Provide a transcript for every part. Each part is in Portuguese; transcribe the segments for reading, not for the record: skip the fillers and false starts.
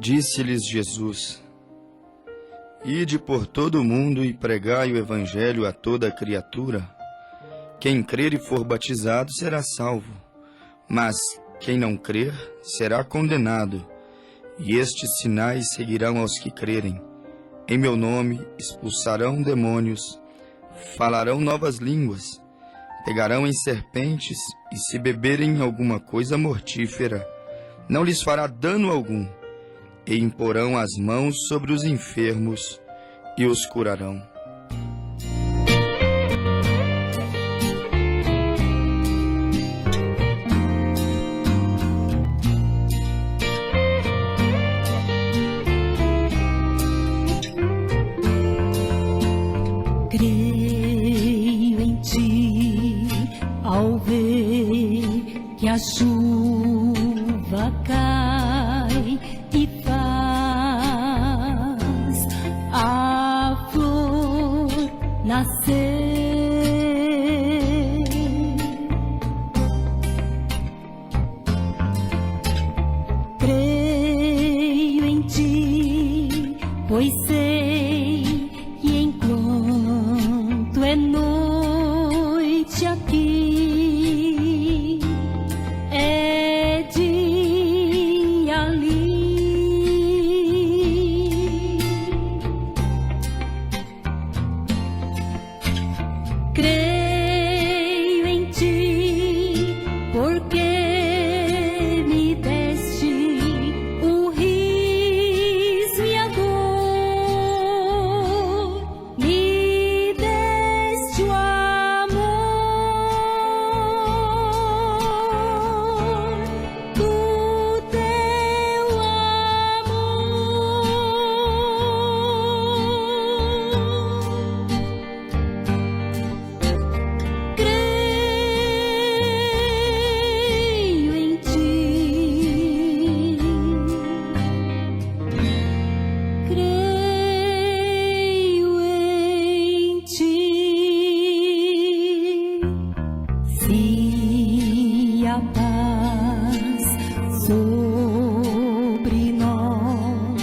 disse-lhes Jesus: Ide por todo o mundo e pregai o Evangelho a toda criatura. Quem crer e for batizado será salvo, mas quem não crer será condenado. E estes sinais seguirão aos que crerem. Em meu nome expulsarão demônios, falarão novas línguas, pegarão em serpentes, e se beberem alguma coisa mortífera, não lhes fará dano algum. E imporão as mãos sobre os enfermos e os curarão. Creio em ti ao ver que a chuva cai e faz a flor nascer. Creio em ti, pois sei que enquanto é noite aqui, é dia ali. Creio em ti, porque me deste o riso e a dor, me deste o amor do teu amor. Creio em ti, creio em ti. Se a paz sobre nós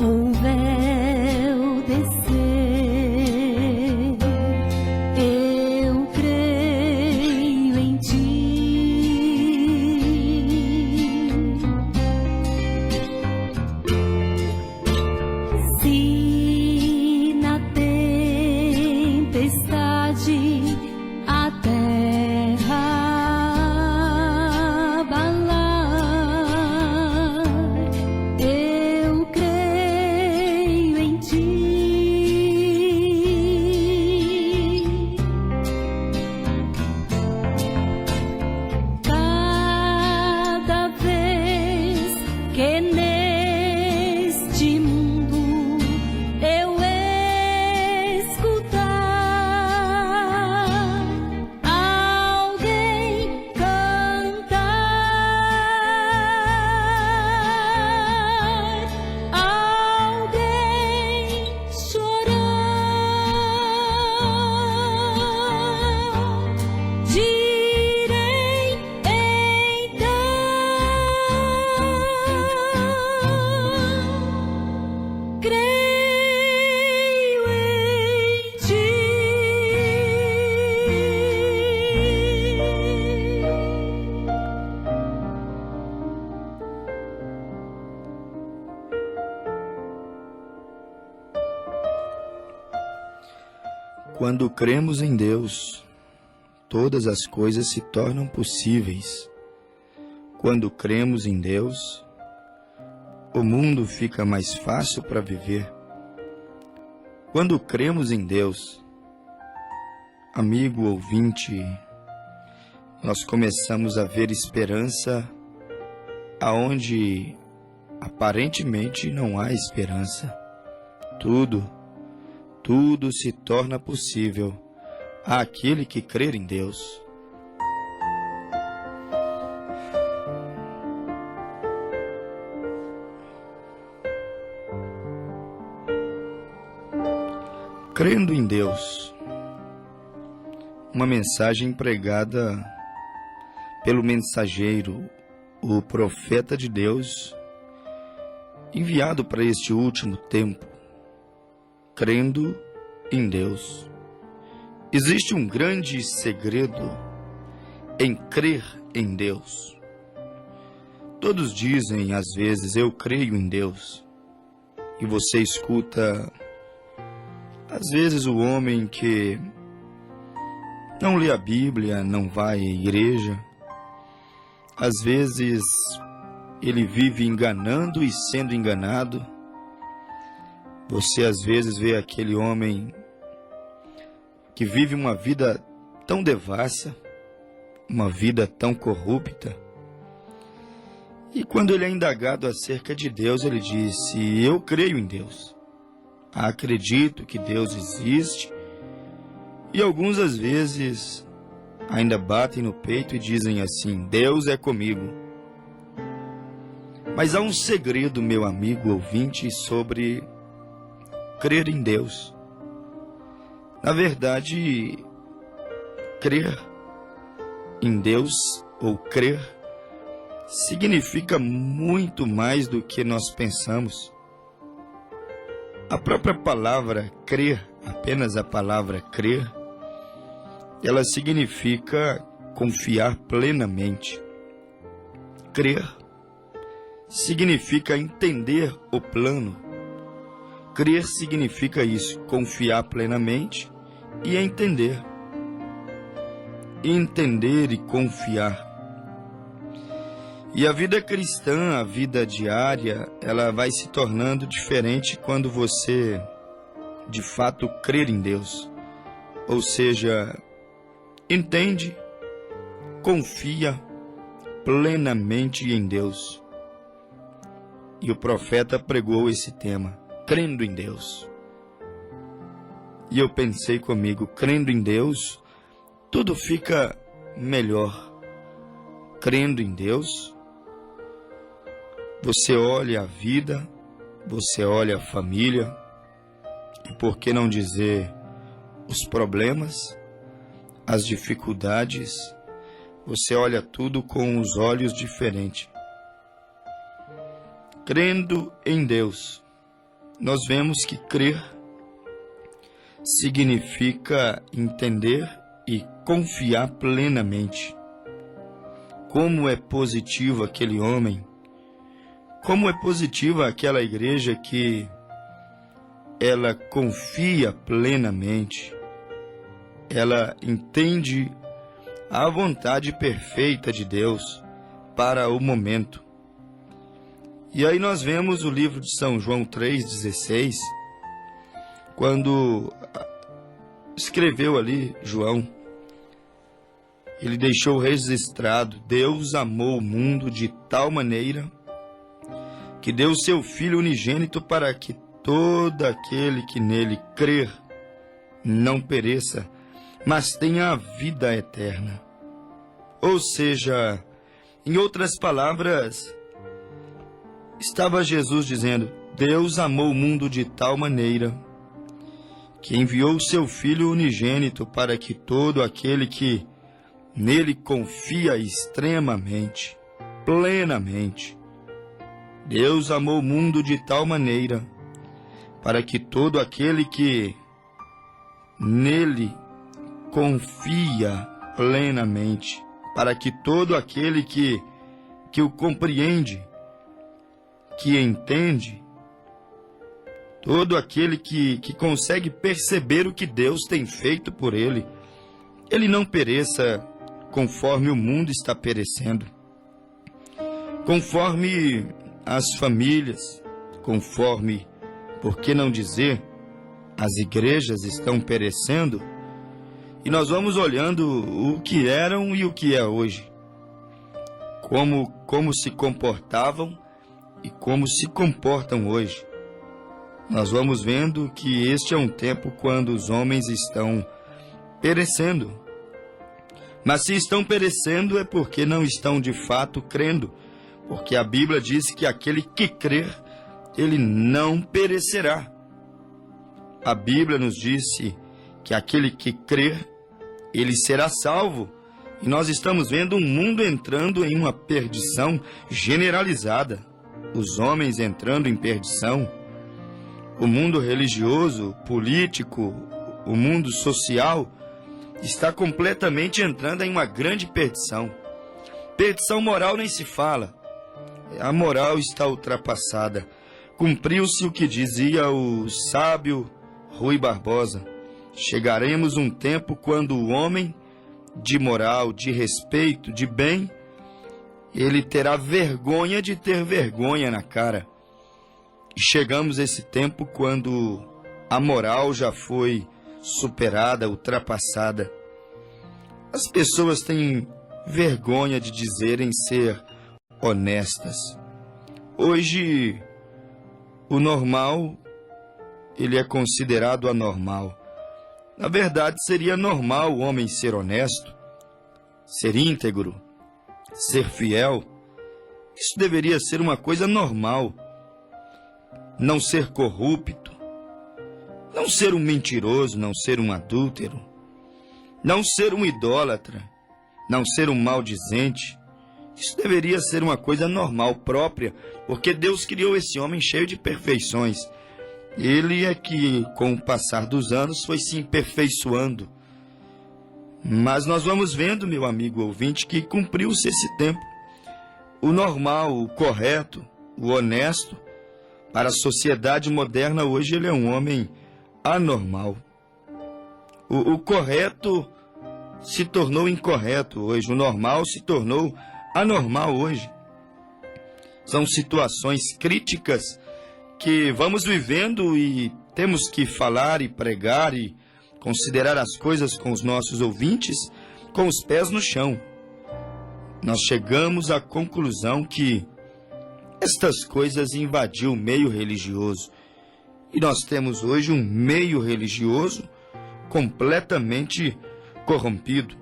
o véu descer, eu creio em ti. Se na tempestade a terra abalar, eu creio em ti. Cada vez que neste mundo eu escutar alguém cantar, alguém chorar, direi então: creio em ti. Quando cremos em Deus, todas as coisas se tornam possíveis. Quando cremos em Deus, o mundo fica mais fácil para viver. Quando cremos em Deus, amigo ouvinte, nós começamos a ver esperança aonde aparentemente não há esperança. Tudo se torna possível àquele que crer em Deus. Crendo em Deus, uma mensagem pregada pelo mensageiro, o profeta de Deus, enviado para este último tempo, crendo em Deus. Existe um grande segredo em crer em Deus. Todos dizem, às vezes, eu creio em Deus. E você escuta, às vezes, o homem que não lê a Bíblia, não vai à igreja. Às vezes, ele vive enganando e sendo enganado. Você, às vezes, vê aquele homem que vive uma vida tão devassa, uma vida tão corrupta. E quando ele é indagado acerca de Deus, ele disse, eu creio em Deus. Acredito que Deus existe. E alguns, às vezes, ainda batem no peito e dizem assim, Deus é comigo. Mas há um segredo, meu amigo ouvinte, sobre crer em Deus. Na verdade, crer em Deus ou crer significa muito mais do que nós pensamos. A própria palavra crer, apenas a palavra crer, ela significa confiar plenamente. Crer significa entender o plano. Crer significa isso, confiar plenamente e entender. Entender e confiar. E a vida cristã, a vida diária, ela vai se tornando diferente quando você, de fato, crer em Deus. Ou seja, entende, confia plenamente em Deus. E o profeta pregou esse tema, crendo em Deus. E eu pensei comigo, crendo em Deus, tudo fica melhor. Crendo em Deus, você olha a vida, você olha a família, e por que não dizer os problemas, as dificuldades, você olha tudo com os olhos diferentes. Crendo em Deus, nós vemos que crer significa entender e confiar plenamente. Como é positivo aquele homem, como é positiva aquela igreja que ela confia plenamente, ela entende a vontade perfeita de Deus para o momento. E aí nós vemos o livro de São João 3,16, quando escreveu ali João, ele deixou registrado, Deus amou o mundo de tal maneira que deu seu Filho unigênito para que todo aquele que nele crer não pereça, mas tenha a vida eterna. Ou seja, em outras palavras, estava Jesus dizendo, Deus amou o mundo de tal maneira que enviou o seu Filho unigênito para que todo aquele que nele confia extremamente, plenamente. Deus amou o mundo de tal maneira para que todo aquele que nele confia plenamente, para que todo aquele que o compreende, que entende, todo aquele que consegue perceber o que Deus tem feito por ele, ele não pereça conforme o mundo está perecendo, conforme as famílias, conforme, por que não dizer, as igrejas estão perecendo, e nós vamos olhando o que eram e o que é hoje, como se comportavam e como se comportam hoje. Nós vamos vendo que este é um tempo quando os homens estão perecendo. Mas se estão perecendo é porque não estão de fato crendo, porque a Bíblia diz que aquele que crer, ele não perecerá. A Bíblia nos disse que aquele que crer, ele será salvo. E nós estamos vendo um mundo entrando em uma perdição generalizada. os homens entrando em perdição, o mundo religioso, político, o mundo social está completamente entrando em uma grande perdição. Perdição moral nem se fala. A moral está ultrapassada. Cumpriu-se o que dizia o sábio Rui Barbosa. Chegaremos um tempo quando o homem de moral, de respeito, de bem, ele terá vergonha de ter vergonha na cara. E chegamos a esse tempo quando a moral já foi superada, ultrapassada. As pessoas têm vergonha de dizerem ser honestas. Hoje, o normal, ele é considerado anormal. Na verdade, seria normal o homem ser honesto, ser íntegro, ser fiel. Isso deveria ser uma coisa normal. Não ser corrupto, não ser um mentiroso, não ser um adúltero, não ser um idólatra, não ser um maldizente. Isso deveria ser uma coisa normal, própria, porque Deus criou esse homem cheio de perfeições. Ele é que, com o passar dos anos, foi se aperfeiçoando. Mas nós vamos vendo, meu amigo ouvinte, que cumpriu-se esse tempo. O normal, o correto, o honesto, para a sociedade moderna hoje ele é um homem anormal. O correto se tornou incorreto hoje, o normal se tornou anormal hoje. São situações críticas que vamos vivendo e temos que falar e pregar e considerar as coisas com os nossos ouvintes com os pés no chão. Nós chegamos à conclusão que estas coisas invadiu o meio religioso e nós temos hoje um meio religioso completamente corrompido.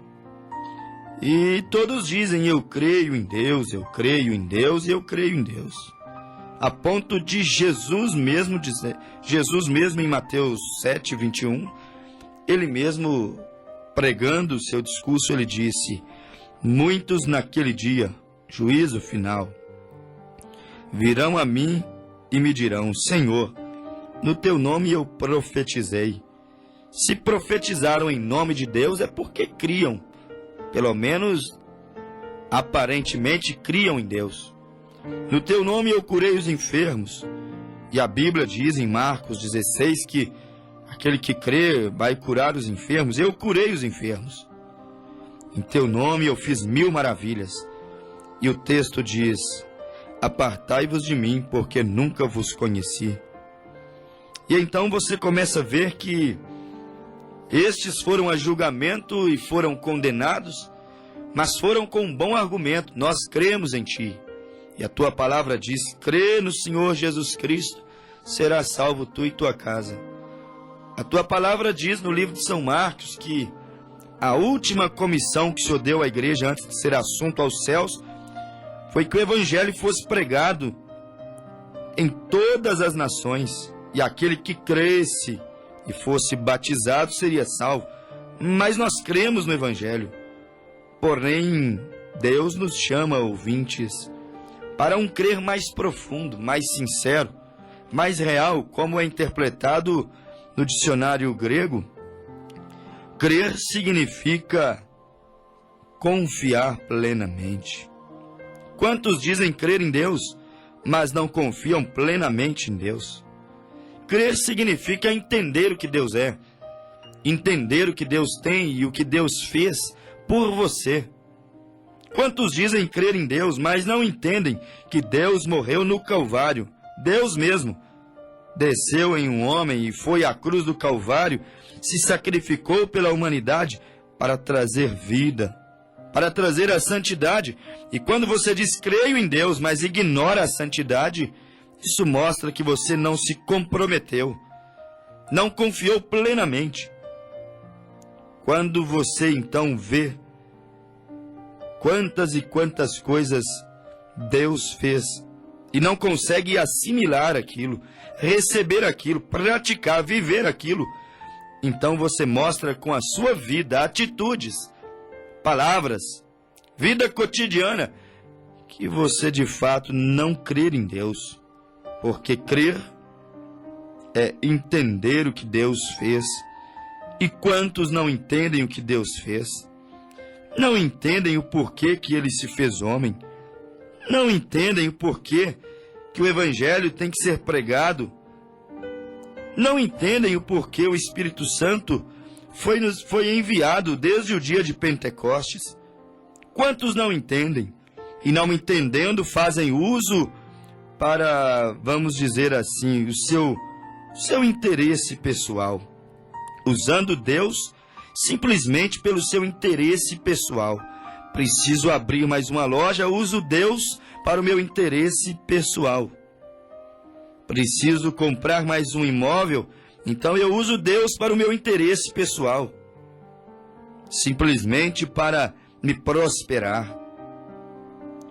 E todos dizem, eu creio em Deus, eu creio em Deus, eu creio em Deus. A ponto de Jesus mesmo dizer, Jesus mesmo em Mateus 7:21, ele mesmo pregando o seu discurso, ele disse, muitos naquele dia, juízo final, virão a mim e me dirão, Senhor, no teu nome eu profetizei. Se profetizaram em nome de Deus é porque criam. Pelo menos, aparentemente, criam em Deus. No teu nome eu curei os enfermos. E a Bíblia diz em Marcos 16 que aquele que crê vai curar os enfermos. Eu curei os enfermos. Em teu nome eu fiz 1000 maravilhas. E o texto diz, apartai-vos de mim, porque nunca vos conheci. E então você começa a ver que estes foram a julgamento e foram condenados, mas foram com um bom argumento. Nós cremos em ti. E a tua palavra diz, crê no Senhor Jesus Cristo, serás salvo tu e tua casa. A tua palavra diz no livro de São Marcos que a última comissão que o Senhor deu à igreja antes de ser assunto aos céus foi que o evangelho fosse pregado em todas as nações e aquele que cresce e fosse batizado seria salvo. Mas nós cremos no evangelho. Porém, Deus nos chama, ouvintes, para um crer mais profundo, mais sincero, mais real, como é interpretado no dicionário grego. Crer significa confiar plenamente. Quantos dizem crer em Deus, mas não confiam plenamente em Deus? Crer significa entender o que Deus é, entender o que Deus tem e o que Deus fez por você. Quantos dizem crer em Deus, mas não entendem que Deus morreu no Calvário? Deus mesmo desceu em um homem e foi à cruz do Calvário, se sacrificou pela humanidade para trazer vida, para trazer a santidade. E quando você diz creio em Deus, mas ignora a santidade, isso mostra que você não se comprometeu, não confiou plenamente. Quando você então vê quantas e quantas coisas Deus fez e não consegue assimilar aquilo, receber aquilo, praticar, viver aquilo, então você mostra com a sua vida, atitudes, palavras, vida cotidiana, que você de fato não crer em Deus, porque crer é entender o que Deus fez. E quantos não entendem o que Deus fez? Não entendem o porquê que Ele se fez homem. Não entendem o porquê que o Evangelho tem que ser pregado. Não entendem o porquê o Espírito Santo foi enviado desde o dia de Pentecostes. Quantos não entendem? E não entendendo fazem uso para, vamos dizer assim, o seu interesse pessoal. Usando Deus simplesmente pelo seu interesse pessoal. Preciso abrir mais uma loja, uso Deus para o meu interesse pessoal. Preciso comprar mais um imóvel, então eu uso Deus para o meu interesse pessoal. Simplesmente para me prosperar.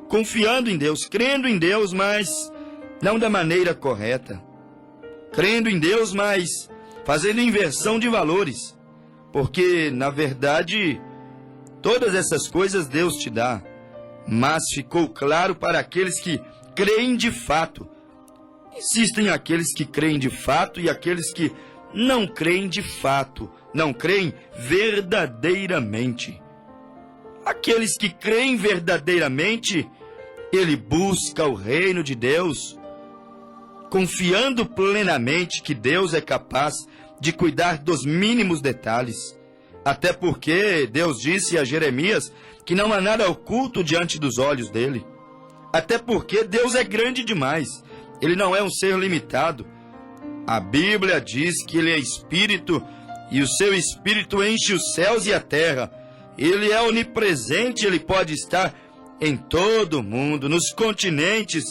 Confiando em Deus, crendo em Deus, mas não da maneira correta. Crendo em Deus, mas fazendo inversão de valores. Porque, na verdade, todas essas coisas Deus te dá. Mas ficou claro para aqueles que creem de fato. Existem aqueles que creem de fato e aqueles que não creem de fato. Não creem verdadeiramente. Aqueles que creem verdadeiramente, ele busca o reino de Deus, confiando plenamente que Deus é capaz de cuidar dos mínimos detalhes. Até porque Deus disse a Jeremias que não há nada oculto diante dos olhos dele. Até porque Deus é grande demais. Ele não é um ser limitado. A Bíblia diz que ele é espírito e o seu espírito enche os céus e a terra. Ele é onipresente, ele pode estar em todo o mundo, nos continentes.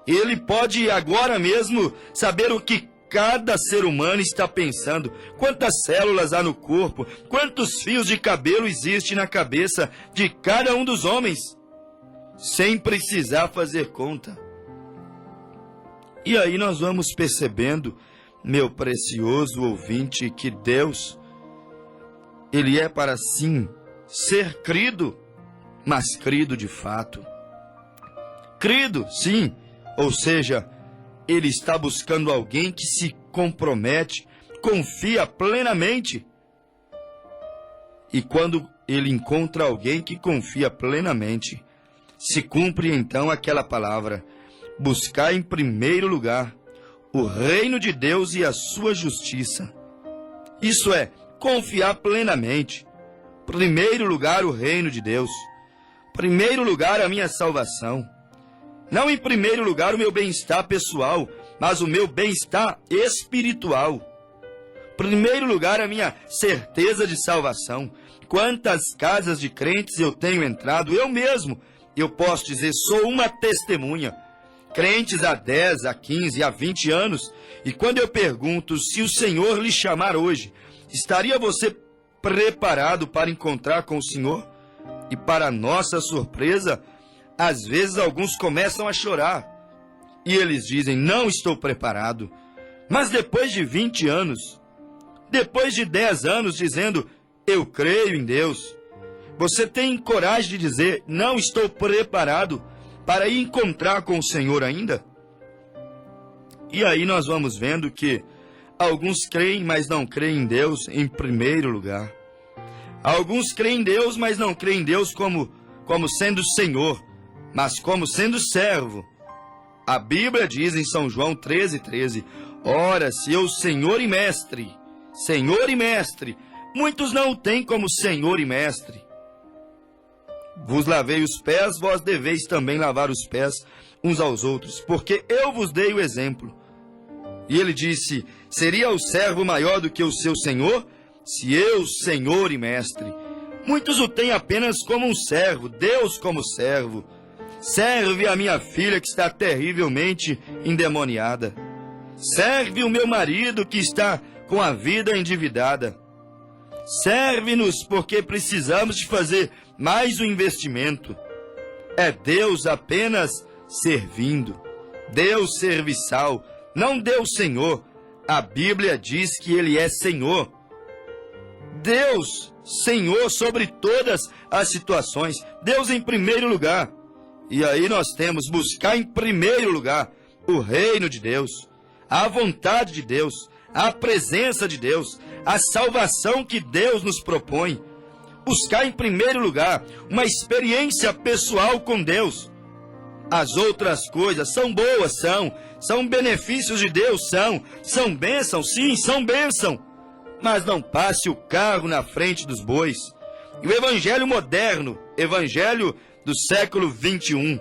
Ele pode agora mesmo saber o que cada ser humano está pensando, quantas células há no corpo, quantos fios de cabelo existem na cabeça de cada um dos homens, sem precisar fazer conta. E aí nós vamos percebendo, meu precioso ouvinte, que Deus, ele é para sim ser crido, mas crido de fato. Crido, sim, ou seja, ele está buscando alguém que se compromete, confia plenamente. E quando ele encontra alguém que confia plenamente, se cumpre então aquela palavra: buscar em primeiro lugar o reino de Deus e a sua justiça. Isso é, confiar plenamente. Primeiro lugar, o reino de Deus. Primeiro lugar, a minha salvação. Não em primeiro lugar o meu bem-estar pessoal, mas o meu bem-estar espiritual. Primeiro lugar, a minha certeza de salvação. Quantas casas de crentes eu tenho entrado, eu mesmo, eu posso dizer, sou uma testemunha. Crentes há 10, há 15, há 20 anos, e quando eu pergunto se o Senhor lhe chamar hoje, estaria você preparado para encontrar com o Senhor? E para nossa surpresa, às vezes alguns começam a chorar. E eles dizem, não estou preparado. Mas depois de 20 anos, depois de 10 anos dizendo, eu creio em Deus, você tem coragem de dizer, não estou preparado para ir encontrar com o Senhor ainda? E aí nós vamos vendo que alguns creem, mas não creem em Deus em primeiro lugar. Alguns creem em Deus, mas não creem em Deus como sendo Senhor, mas como sendo servo. A Bíblia diz em São João 13:13, ora, se eu Senhor e Mestre, muitos não o têm como Senhor e Mestre. Vos lavei os pés, vós deveis também lavar os pés uns aos outros, porque eu vos dei o exemplo. E ele disse, seria o servo maior do que o seu Senhor? Se eu, Senhor e Mestre. Muitos o têm apenas como um servo, Deus como servo. Serve a minha filha que está terrivelmente endemoniada. Serve o meu marido que está com a vida endividada. Serve-nos porque precisamos de fazer mais um investimento. É Deus apenas servindo. Deus serviçal, não Deus Senhor. A Bíblia diz que Ele é Senhor. Deus, Senhor sobre todas as situações. Deus em primeiro lugar. E aí nós temos buscar em primeiro lugar o reino de Deus, a vontade de Deus, a presença de Deus, a salvação que Deus nos propõe. Buscar em primeiro lugar uma experiência pessoal com Deus. As outras coisas são boas, são benefícios de Deus, são bênçãos, sim, são bênção. Mas não passe o carro na frente dos bois. E o evangelho moderno, evangelho do século 21,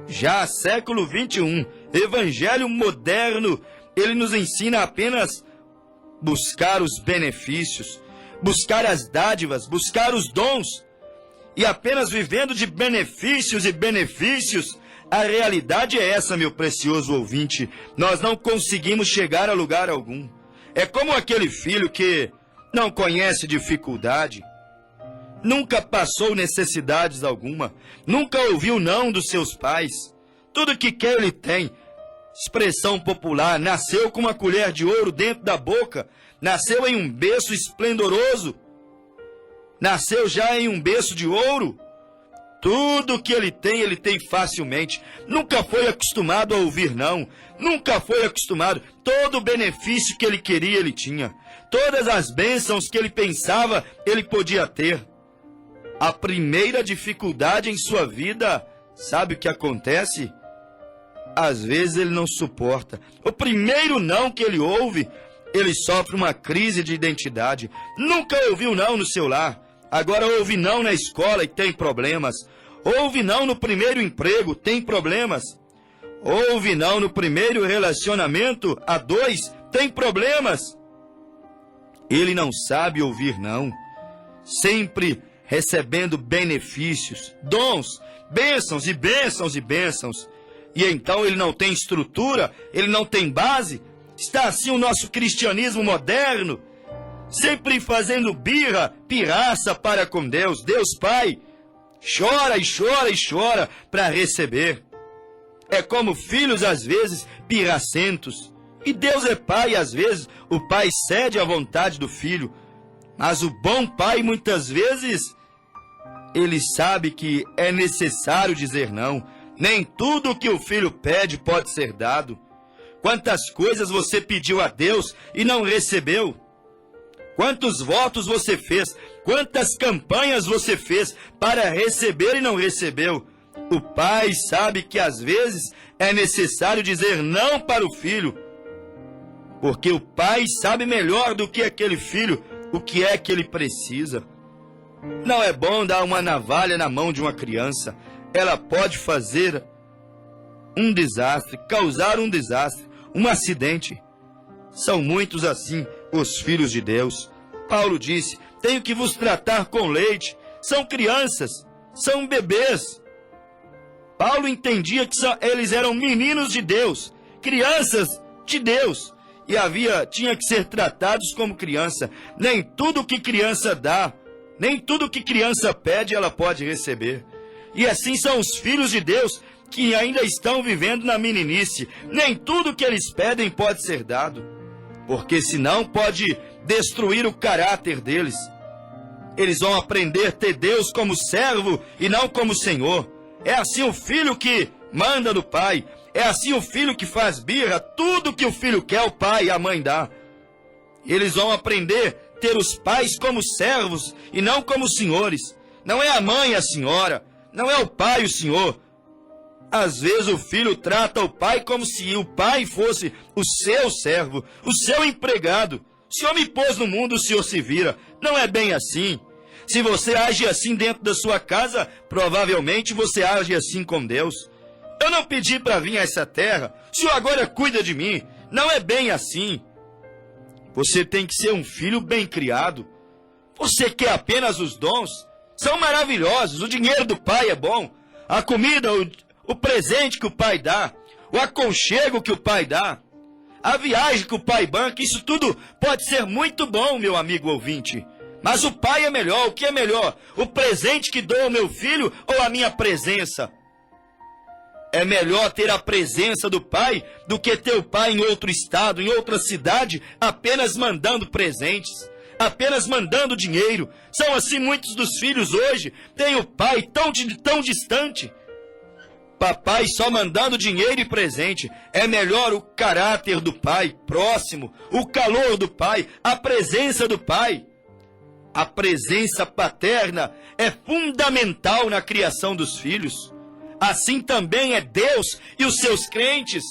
já século 21, evangelho moderno, ele nos ensina apenas buscar os benefícios, buscar as dádivas, buscar os dons. E apenas vivendo de benefícios e benefícios, a realidade é essa, meu precioso ouvinte. Nós não conseguimos chegar a lugar algum. É como aquele filho que não conhece dificuldade, nunca passou necessidades alguma, nunca ouviu não dos seus pais. Tudo que quer ele tem. Expressão popular, nasceu com uma colher de ouro dentro da boca, nasceu em um berço esplendoroso, nasceu já em um berço de ouro. Tudo que ele tem facilmente. Nunca foi acostumado a ouvir não, nunca foi acostumado. Todo o benefício que ele queria, ele tinha. Todas as bênçãos que ele pensava, ele podia ter. A primeira dificuldade em sua vida, sabe o que acontece? Às vezes ele não suporta. O primeiro não que ele ouve, ele sofre uma crise de identidade. Nunca ouviu não no seu lar. Agora ouve não na escola e tem problemas. Ouve não no primeiro emprego, tem problemas. Ouve não no primeiro relacionamento, a dois, tem problemas. Ele não sabe ouvir não. Sempre recebendo benefícios, dons, bênçãos e bênçãos e bênçãos. E então ele não tem estrutura, ele não tem base. Está assim o nosso cristianismo moderno, sempre fazendo birra, pirraça para com Deus. Deus Pai chora e chora e chora para receber. É como filhos às vezes pirracentos. E Deus é Pai e às vezes o Pai cede à vontade do Filho. Mas o bom Pai muitas vezes, ele sabe que é necessário dizer não. Nem tudo o que o Filho pede pode ser dado. Quantas coisas você pediu a Deus e não recebeu? Quantos votos você fez? Quantas campanhas você fez para receber e não recebeu? O Pai sabe que às vezes é necessário dizer não para o Filho, porque o Pai sabe melhor do que aquele filho o que é que ele precisa. Não é bom dar uma navalha na mão de uma criança. Ela pode fazer um desastre, causar um desastre, um acidente. São muitos assim os filhos de Deus. Paulo disse, tenho que vos tratar com leite. São crianças, são bebês. Paulo entendia que eles eram meninos de Deus, crianças de Deus. E tinha que ser tratados como criança. Nem tudo que criança dá, nem tudo que criança pede, ela pode receber. E assim são os filhos de Deus que ainda estão vivendo na meninice. Nem tudo que eles pedem pode ser dado, porque senão pode destruir o caráter deles. Eles vão aprender a ter Deus como servo e não como Senhor. É assim o filho que manda no pai. É assim o filho que faz birra. Tudo que o filho quer, o pai e a mãe dá. Eles vão aprender a ter os pais como servos e não como senhores. Não é a mãe a senhora, não é o pai o senhor. Às vezes o filho trata o pai como se o pai fosse o seu servo, o seu empregado. O Senhor me pôs no mundo, o Senhor se vira. Não é bem assim. Se você age assim dentro da sua casa, provavelmente você age assim com Deus. Eu não pedi para vir a essa terra, o Senhor agora cuida de mim. Não é bem assim. Você tem que ser um filho bem criado. Você quer apenas os dons? São maravilhosos, o dinheiro do pai é bom. A comida, o presente que o pai dá, o aconchego que o pai dá, a viagem que o pai banca, isso tudo pode ser muito bom, meu amigo ouvinte. Mas o pai é melhor. O que é melhor? O presente que dou ao meu filho ou a minha presença? É melhor ter a presença do pai do que ter o pai em outro estado, em outra cidade, apenas mandando presentes, apenas mandando dinheiro. São assim muitos dos filhos hoje, têm o pai tão distante. Papai só mandando dinheiro e presente. É melhor o caráter do pai, próximo, o calor do pai, a presença do pai. A presença paterna é fundamental na criação dos filhos. Assim também é Deus e os seus crentes.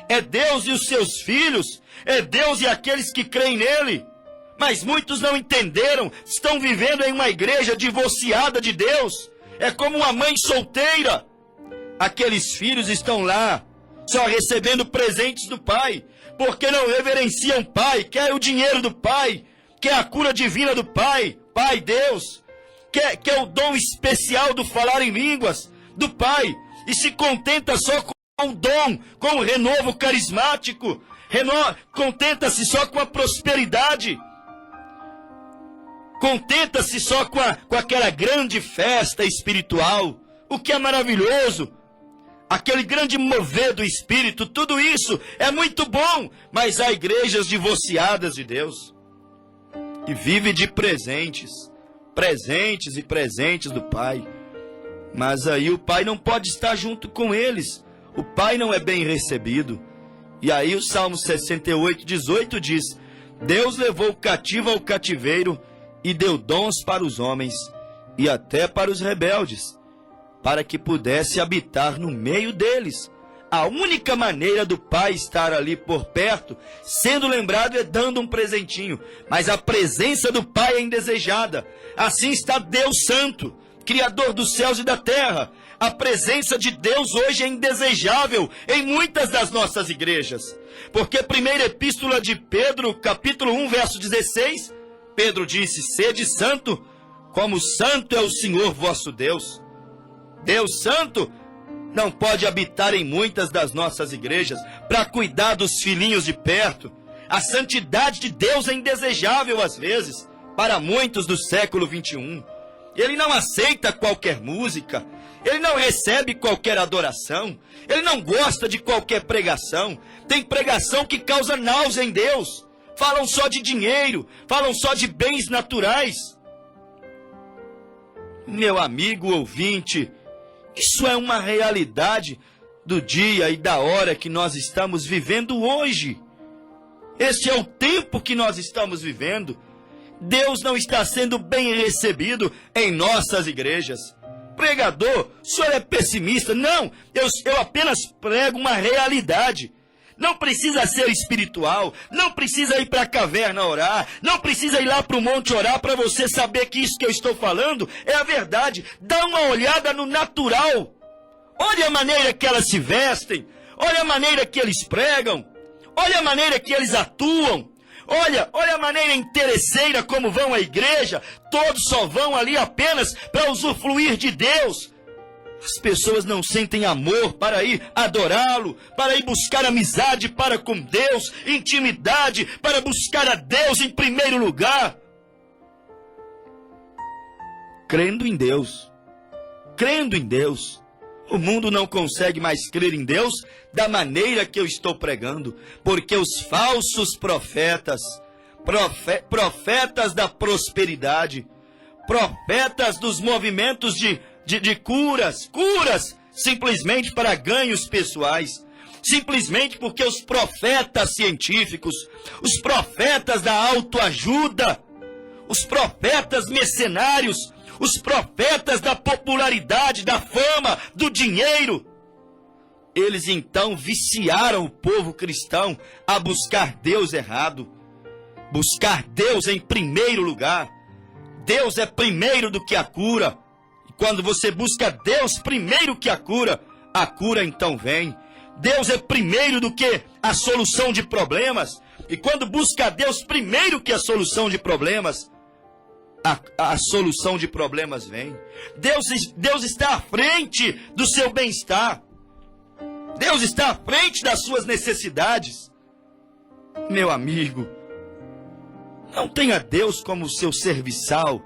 É Deus e os seus filhos. É Deus e aqueles que creem nele. Mas muitos não entenderam, estão vivendo em uma igreja divorciada de Deus. É como uma mãe solteira. Aqueles filhos estão lá, só recebendo presentes do pai, porque não reverenciam o pai, quer o dinheiro do pai, quer a cura divina do pai, Pai Deus, quer o dom especial do falar em línguas do pai, e se contenta só com o dom, com o renovo carismático, contenta-se só com a prosperidade, contenta-se só com aquela grande festa espiritual, o que é maravilhoso. Aquele grande mover do Espírito, tudo isso é muito bom, mas há igrejas divorciadas de Deus. E vive de presentes e presentes do Pai. Mas aí o Pai não pode estar junto com eles. O Pai não é bem recebido. E aí o Salmo 68:18 diz: Deus levou o cativo ao cativeiro e deu dons para os homens e até para os rebeldes, para que pudesse habitar no meio deles. A única maneira do pai estar ali por perto, sendo lembrado, é dando um presentinho. Mas a presença do pai é indesejada. Assim está Deus Santo, Criador dos céus e da terra. A presença de Deus hoje é indesejável em muitas das nossas igrejas. Porque a primeira epístola de Pedro, capítulo 1, verso 16, Pedro disse: sede santo, como santo é o Senhor vosso Deus. Deus Santo não pode habitar em muitas das nossas igrejas para cuidar dos filhinhos de perto. A santidade de Deus é indesejável às vezes para muitos do século 21. Ele não aceita qualquer música, ele não recebe qualquer adoração, ele não gosta de qualquer pregação. Tem pregação que causa náusea em Deus. Falam só de dinheiro, falam só de bens naturais. Meu amigo ouvinte, isso é uma realidade do dia e da hora que nós estamos vivendo hoje. Este é o tempo que nós estamos vivendo. Deus não está sendo bem recebido em nossas igrejas. Pregador, o senhor é pessimista? Não, eu apenas prego uma realidade. Não precisa ser espiritual, não precisa ir para a caverna orar, não precisa ir lá para o monte orar para você saber que isso que eu estou falando é a verdade. Dá uma olhada no natural. Olha a maneira que elas se vestem, olha a maneira que eles pregam, olha a maneira que eles atuam, olha a maneira interesseira como vão à igreja. Todos só vão ali apenas para usufruir de Deus. As pessoas não sentem amor para ir adorá-lo, para ir buscar amizade para com Deus, intimidade, para buscar a Deus em primeiro lugar. Crendo em Deus, o mundo não consegue mais crer em Deus da maneira que eu estou pregando, porque os falsos profetas, profetas da prosperidade, profetas dos movimentos de curas, simplesmente para ganhos pessoais, simplesmente porque os profetas científicos, os profetas da autoajuda, os profetas mercenários, os profetas da popularidade, da fama, do dinheiro, eles então viciaram o povo cristão a buscar Deus errado, buscar Deus em primeiro lugar. Deus é primeiro do que a cura. Quando você busca Deus primeiro que a cura então vem. Deus é primeiro do que a solução de problemas. E quando busca Deus primeiro que a solução de problemas, a solução de problemas vem. Deus está à frente do seu bem-estar. Deus está à frente das suas necessidades. Meu amigo, não tenha Deus como seu serviçal.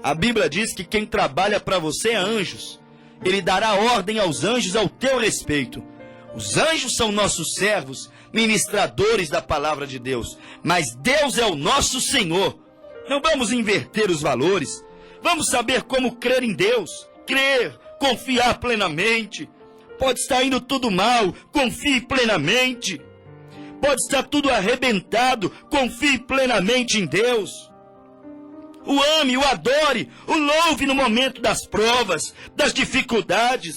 A Bíblia diz que quem trabalha para você é anjos. Ele dará ordem aos anjos ao teu respeito. Os anjos são nossos servos, ministradores da palavra de Deus. Mas Deus é o nosso Senhor. Não vamos inverter os valores. Vamos saber como crer em Deus. Crer, confiar plenamente. Pode estar indo tudo mal, confie plenamente. Pode estar tudo arrebentado, confie plenamente em Deus. O ame, o adore, o louve no momento das provas, das dificuldades.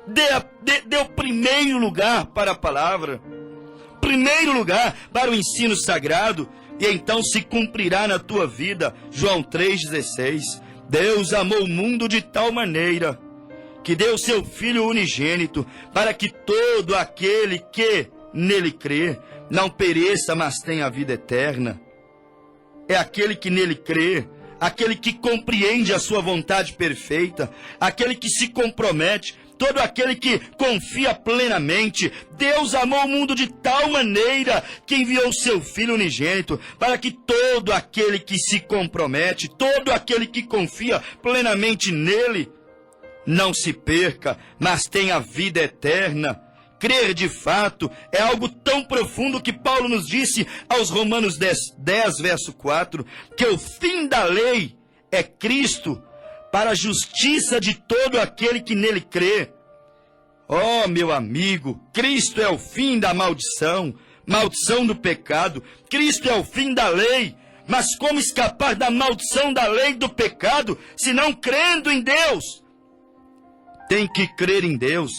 Dê o primeiro lugar para a palavra, primeiro lugar para o ensino sagrado, e então se cumprirá na tua vida. João 3,16. Deus amou o mundo de tal maneira que deu seu Filho unigênito, para que todo aquele que nele crê não pereça, mas tenha a vida eterna. É aquele que nele crê, aquele que compreende a sua vontade perfeita, aquele que se compromete, todo aquele que confia plenamente. Deus amou o mundo de tal maneira que enviou seu Filho unigênito, para que todo aquele que se compromete, todo aquele que confia plenamente nele, não se perca, mas tenha vida eterna. Crer de fato é algo tão profundo que Paulo nos disse aos Romanos 10, verso 4, que o fim da lei é Cristo, para a justiça de todo aquele que nele crê. Oh, meu amigo, Cristo é o fim da maldição, maldição do pecado. Cristo é o fim da lei. Mas como escapar da maldição da lei e do pecado, se não crendo em Deus? Tem que crer em Deus,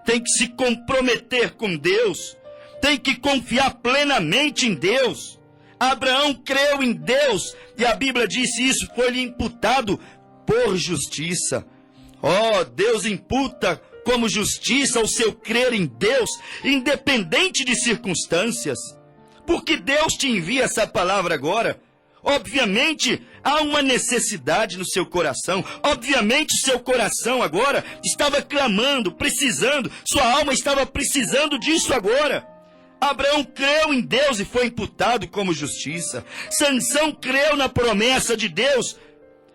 tem que se comprometer com Deus, tem que confiar plenamente em Deus. Abraão creu em Deus, e a Bíblia disse isso, foi-lhe imputado por justiça. Oh, Deus imputa como justiça o seu crer em Deus, independente de circunstâncias. Porque Deus te envia essa palavra agora? Obviamente, há uma necessidade no seu coração. Obviamente, o seu coração agora estava clamando, precisando. Sua alma estava precisando disso agora. Abraão creu em Deus e foi imputado como justiça. Sansão creu na promessa de Deus,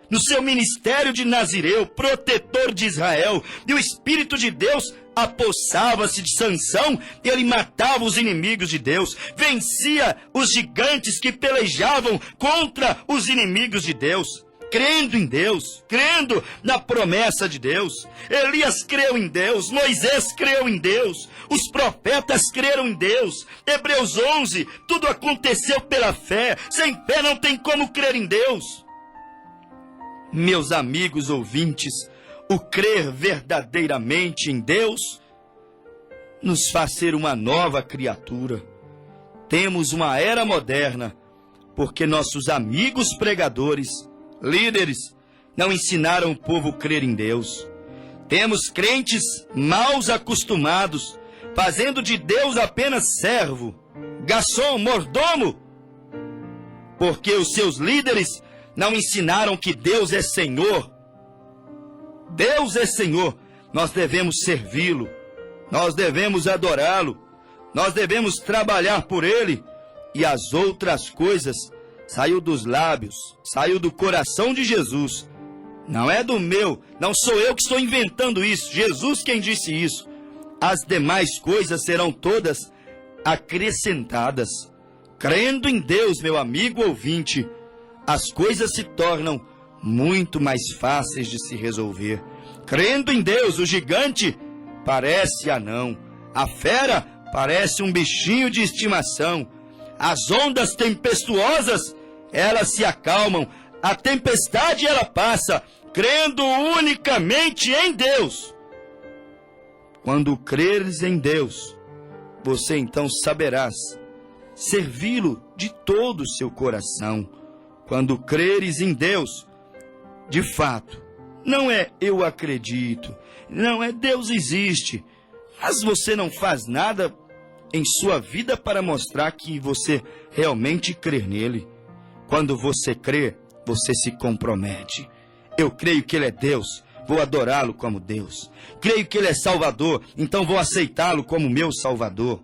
no seu ministério de Nazireu, protetor de Israel. E o Espírito de Deus apossava-se de Sansão, e ele matava os inimigos de Deus, vencia os gigantes que pelejavam contra os inimigos de Deus, crendo em Deus, crendo na promessa de Deus. Elias creu em Deus, Moisés creu em Deus, os profetas creram em Deus. Hebreus 11, tudo aconteceu pela fé. Sem fé não tem como crer em Deus. Meus amigos ouvintes, o crer verdadeiramente em Deus nos faz ser uma nova criatura. Temos uma era moderna, porque nossos amigos pregadores, líderes, não ensinaram o povo a crer em Deus. Temos crentes mal acostumados, fazendo de Deus apenas servo, garçom, mordomo, porque os seus líderes não ensinaram que Deus é Senhor. Deus é Senhor, nós devemos servi-lo, nós devemos adorá-lo, nós devemos trabalhar por Ele, e as outras coisas saiu dos lábios, saiu do coração de Jesus. Não é do meu, não sou eu que estou inventando isso, Jesus quem disse isso. As demais coisas serão todas acrescentadas. Crendo em Deus, meu amigo ouvinte, as coisas se tornam muito mais fáceis de se resolver. Crendo em Deus, o gigante parece anão, a fera parece um bichinho de estimação. As ondas tempestuosas, elas se acalmam, a tempestade ela passa, crendo unicamente em Deus. Quando creres em Deus, você então saberás servi-lo de todo o seu coração. Quando creres em Deus, de fato, não é eu acredito, não é Deus existe, mas você não faz nada em sua vida para mostrar que você realmente crê nele. Quando você crê, você se compromete. Eu creio que Ele é Deus, vou adorá-lo como Deus. Creio que Ele é Salvador, então vou aceitá-lo como meu Salvador.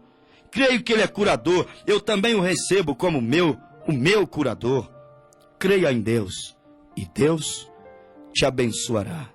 Creio que Ele é curador, eu também o recebo como o meu curador. Creia em Deus, e Deus te abençoará.